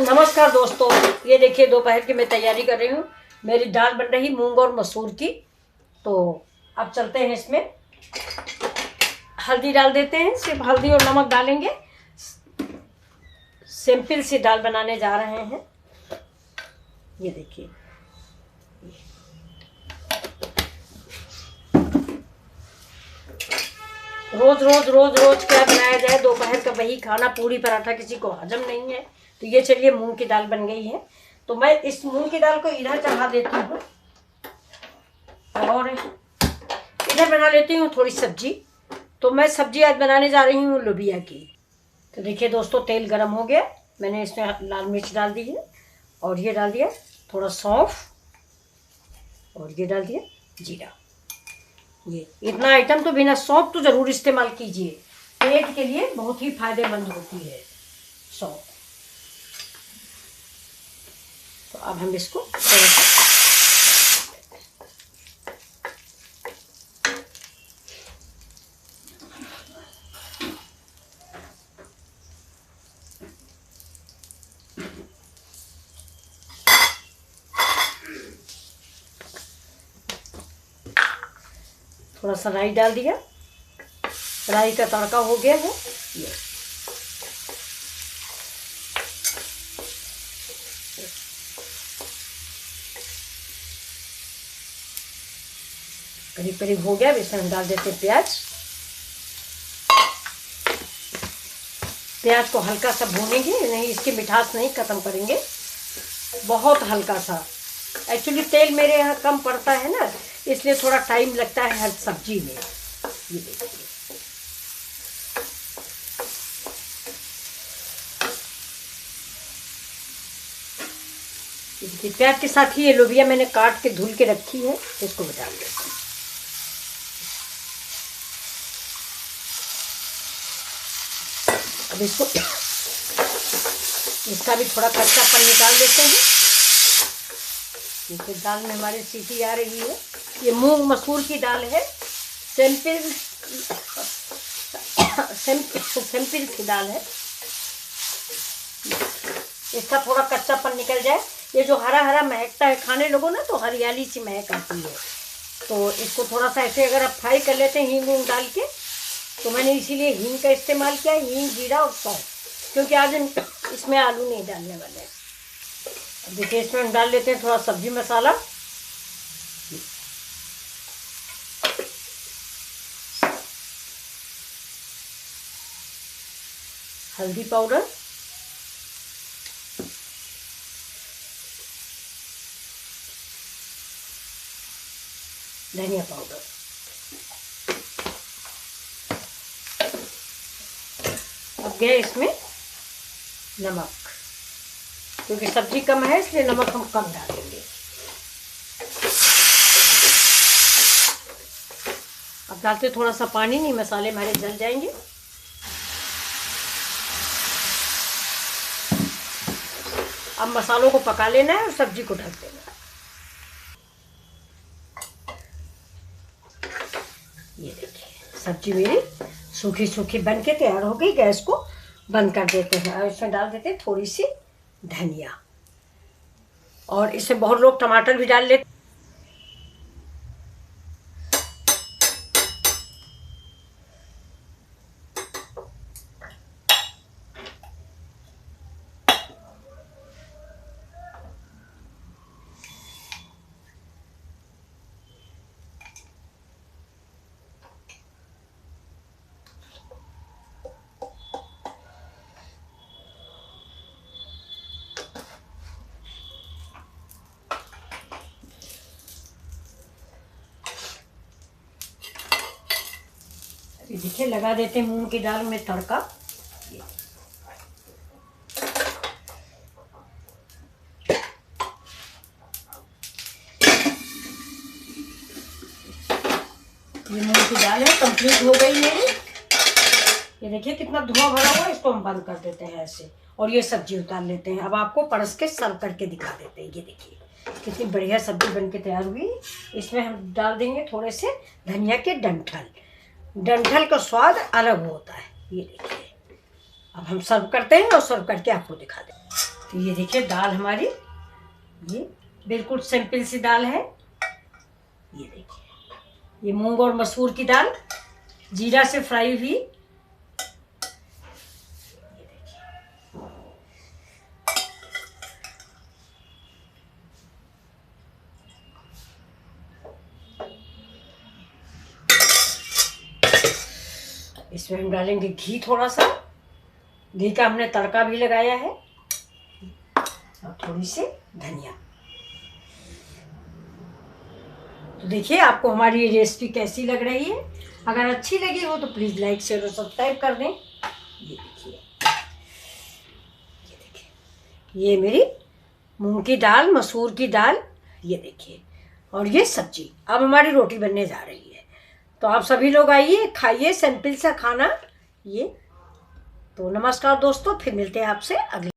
नमस्कार दोस्तों, ये देखिए दोपहर की मैं तैयारी कर रही हूँ। मेरी दाल बन रही मूंग और मसूर की। तो अब चलते हैं, इसमें हल्दी डाल देते हैं। सिर्फ हल्दी और नमक डालेंगे। सिंपल सी दाल बनाने जा रहे हैं। ये देखिए, रोज रोज रोज रोज क्या बनाया जाए, दोपहर का वही खाना, पूरी पराठा किसी को हजम नहीं है। तो ये चलिए मूंग की दाल बन गई है। तो मैं इस मूंग की दाल को इधर चढ़ा देती हूँ और इधर बना लेती हूँ थोड़ी सब्जी। तो मैं सब्जी आज बनाने जा रही हूँ लोबिया की। तो देखिए दोस्तों, तेल गरम हो गया। मैंने इसमें लाल मिर्च डाल दी है और ये डाल दिया थोड़ा सौंफ और ये डाल दिया जीरा। ये इतना आइटम तो बिना सौंफ तो ज़रूर इस्तेमाल कीजिए, पेट के लिए बहुत ही फायदेमंद होती है सौंफ। तो अब हम इसको थोड़ा सा राई डाल दिया। राई का तड़का हो गया है। ये करीब करीब हो गया। इसमें हम डाल देते हैं प्याज। प्याज को हल्का सा भूनेंगे, नहीं इसकी मिठास नहीं खत्म करेंगे, बहुत हल्का सा। एक्चुअली तेल मेरे यहाँ कम पड़ता है ना, इसलिए थोड़ा टाइम लगता है हर सब्जी में। ये देखिए, प्याज के साथ ही ये लोबिया मैंने काट के धुल के रखी है, इसको भी डाल देते हैं। अब इसको इसका भी थोड़ा कच्चापन निकाल देते हैं। जैसे दाल में हमारी सीटी आ रही है। ये मूंग मसूर की दाल है, सिंपल सी दाल है। इसका थोड़ा कच्चापन निकल जाए। ये जो हरा हरा महकता है, खाने लोगों ना तो हरियाली सी महक आती है। तो इसको थोड़ा सा ऐसे अगर आप फ्राई कर लेते हैं हींग वूंग डाल के, तो मैंने इसीलिए हींग का इस्तेमाल किया, हींग जीरा और सौंफ, क्योंकि आज इसमें आलू नहीं डालने वाले हैं। देखिए, इसमें हम डाल लेते हैं थोड़ा सब्जी मसाला। हल्दी पाउडर, धनिया पाउडर, अब गया इसमें नमक, क्योंकि सब्जी कम है इसलिए नमक हम कम डालेंगे। अब डालते थोड़ा सा पानी, नहीं मसाले हमारे जल जाएंगे। अब मसालों को पका लेना है और सब्जी को ढक देना है। ये देखिए, सब्जी मेरी सूखी सूखी बन के तैयार हो गई। गैस को बंद कर देते हैं और इसमें डाल देते हैं थोड़ी सी धनिया। और इसमें बहुत लोग टमाटर भी डाल लेते। देखिए, लगा देते हैं मूंग की दाल में तड़का। ये मूंग की दाल है, कंप्लीट हो गई मेरी। ये देखिए कितना धुआं भरा हुआ है। इसको हम बंद कर देते हैं ऐसे, और ये सब्जी उतार लेते हैं। अब आपको परस के सर्व करके दिखा देते हैं। ये देखिए कितनी बढ़िया सब्जी बनके तैयार हुई। इसमें हम डाल देंगे थोड़े से धनिया के डंठल। डंठल का स्वाद अलग होता है। ये देखिए, अब हम सर्व करते हैं और सर्व करके आपको दिखा दें। तो ये देखिए दाल हमारी, ये बिल्कुल सिंपल सी दाल है। ये देखिए ये मूंग और मसूर की दाल जीरा से फ्राई हुई। इसमें हम डालेंगे घी, थोड़ा सा घी का हमने तड़का भी लगाया है, और थोड़ी सी धनिया। तो देखिए आपको हमारी ये रेसिपी कैसी लग रही है। अगर अच्छी लगी हो तो प्लीज़ लाइक शेयर और सब्सक्राइब कर दें। ये देखिए, ये देखिए ये मेरी मूंग की दाल, मसूर की दाल, ये देखिए, और ये सब्जी। अब हमारी रोटी बनने जा रही है। तो आप सभी लोग आइए, खाइए सिंपल सा खाना ये। तो नमस्कार दोस्तों, फिर मिलते हैं आपसे अगले